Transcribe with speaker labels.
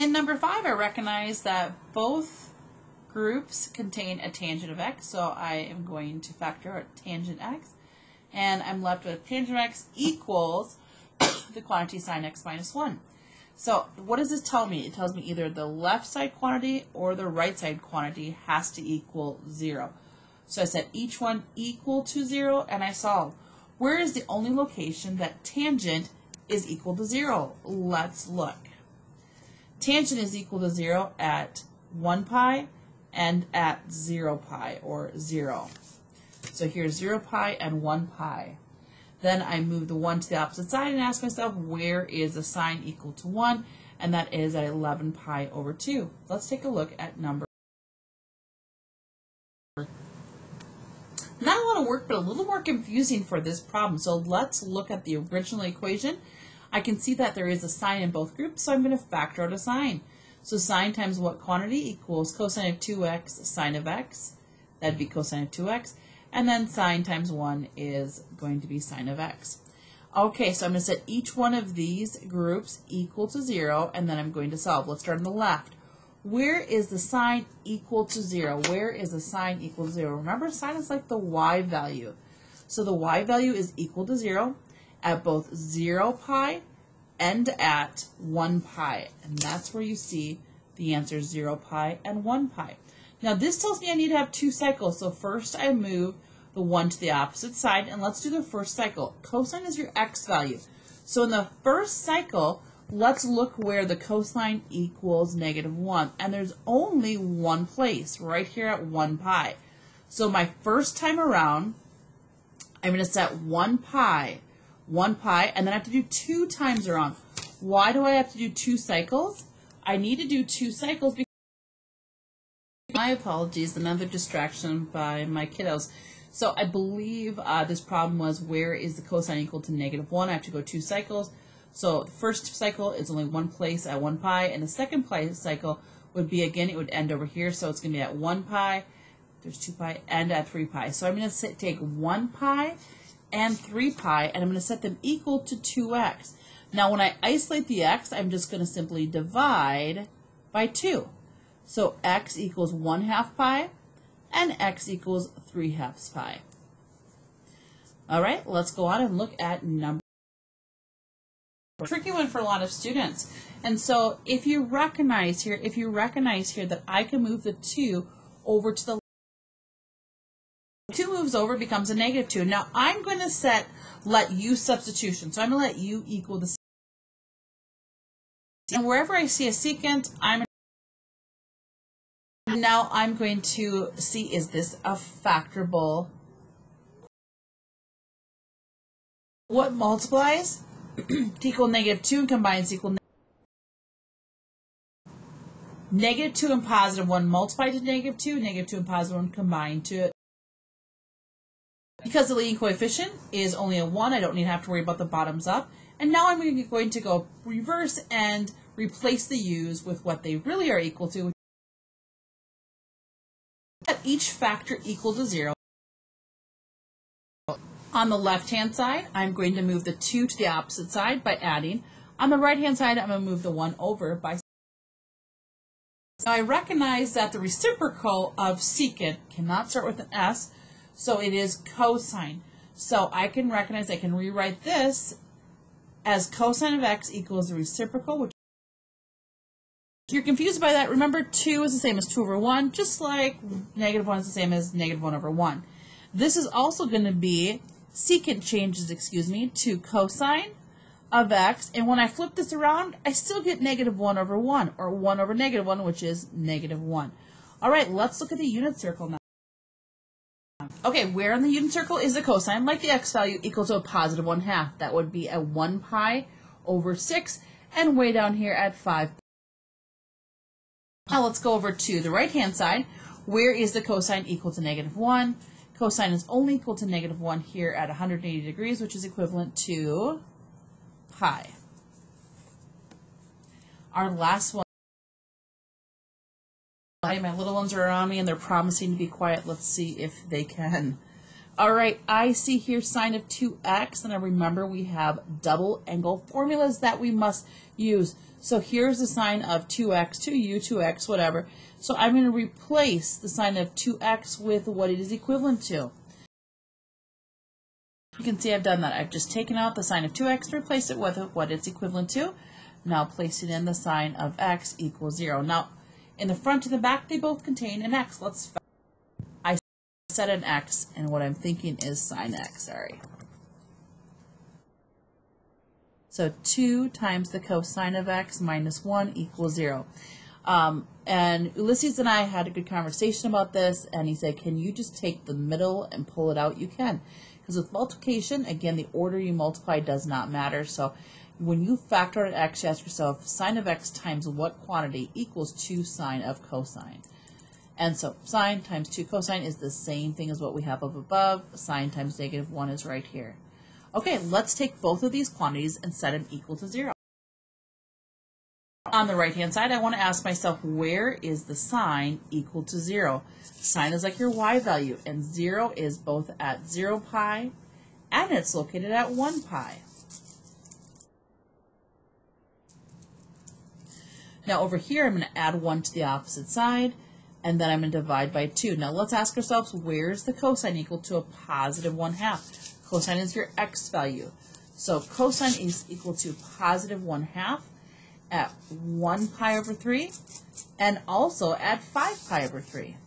Speaker 1: In number 5, I recognize that both groups contain a tangent of x, so I am going to factor out tangent x, and I'm left with tangent of x equals the quantity sine x minus 1. So what does this tell me? It tells me either the left side quantity or the right side quantity has to equal 0. So I set each one equal to 0, and I solve. Where is the only location that tangent is equal to 0? Let's look. Tangent is equal to 0 at 1 pi and at 0 pi, or 0. So here's 0 pi and 1 pi. Then I move the 1 to the opposite side and ask myself, where is the sine equal to 1? And that is at 11 pi over 2. Let's take a look at number. Not a lot of work, but a little more confusing for this problem. So let's look at the original equation. I can see that there is a sign in both groups, so I'm going to factor out a sign. So sine times what quantity equals cosine of 2x sine of x. That'd be cosine of 2x. And then sine times 1 is going to be sine of x. Okay, so I'm going to set each one of these groups equal to 0, and then I'm going to solve. Let's start on the left. Where is the sine equal to 0? Where is the sine equal to 0? Remember, sine is like the y value. So the y value is equal to 0 at both 0 pi and at 1 pi. And that's where you see the answer 0 pi and 1 pi. Now this tells me I need to have 2 cycles. So first I move the 1 to the opposite side, and let's do the first cycle. Cosine is your x value. So in the first cycle, let's look where the cosine equals -1. And there's only one place, right here at 1 pi. So my first time around, I'm going to set 1 pi, and then I have to do 2 times around. Why do I have to do 2 cycles? I need to do 2 cycles because my apologies, another distraction by my kiddos. So I believe this problem was, where is the cosine equal to -1? I have to go 2 cycles. So the first cycle is only one place at 1 pi, and the second place cycle would be, again, it would end over here. So it's going to be at 1 pi, there's 2 pi, and at 3 pi. So I'm going to take 1 pi and 3 pi, and I'm going to set them equal to 2x. Now when I isolate the x, I'm just going to simply divide by 2. So x equals 1/2 pi, and x equals 3/2 pi. All right, let's go on and look at number. Tricky one for a lot of students. And so if you recognize here that I can move the 2 over to the 2 moves over, becomes a -2. Now I'm going to let u substitution. So I'm going to let u equal the, and wherever I see a secant, now I'm going to see, is this a factorable? What multiplies to equal -2 and combines to equal -2 and +1 multiplied to -2, -2 and +1 combined to. Because the leading coefficient is only a 1, I don't need to have to worry about the bottoms up. And now I'm going to go reverse and replace the u's with what they really are equal to. At each factor equal to 0. On the left-hand side, I'm going to move the 2 to the opposite side by adding. On the right-hand side, I'm going to move the 1 over by. So I recognize that the reciprocal of secant cannot start with an s, so it is cosine. So I can recognize, I can rewrite this as cosine of x equals the reciprocal, which, if you're confused by that, remember 2 is the same as 2 over 1, just like -1 is the same as -1 over 1. This is also going to be, secant changes, to cosine of x, and when I flip this around, I still get -1 over 1, or 1 over -1, which is -1. All right, let's look at the unit circle now. Okay, where in the unit circle is the cosine? Like the x value, equal to a +1/2. That would be a 1 pi over 6, and way down here at 5. Now let's go over to the right-hand side. Where is the cosine equal to -1? Cosine is only equal to -1 here at 180 degrees, which is equivalent to pi. Our last one. My little ones are around me and they're promising to be quiet. Let's see if they can. All right, I see here sine of 2x, and I remember we have double angle formulas that we must use. So here's the sine of 2x, 2u, 2x, whatever. So I'm going to replace the sine of 2x with what it is equivalent to. You can see I've done that. I've just taken out the sine of 2x to replace it with what it's equivalent to. Now placing in the sine of x equals 0. Now, in the front and the back, they both contain an x. I set an x, and what I'm thinking is sine x, sorry. So 2 times the cosine of x minus 1 equals 0. And Ulysses and I had a good conversation about this, and he said, can you just take the middle and pull it out? You can. Because with multiplication, again, the order you multiply does not matter. So when you factor out x, you ask yourself, sine of x times what quantity equals 2 sine of cosine? And so sine times 2 cosine is the same thing as what we have up above. Sine times negative 1 is right here. Okay, let's take both of these quantities and set them equal to 0. On the right-hand side, I want to ask myself, where is the sine equal to 0? Sine is like your y value, and 0 is both at 0 pi, and it's located at 1 pi. Now over here, I'm going to add 1 to the opposite side, and then I'm going to divide by 2. Now let's ask ourselves, where's the cosine equal to a positive 1/2? Cosine is your x value. So cosine is equal to positive 1/2 at 1 pi over 3, and also at 5 pi over 3.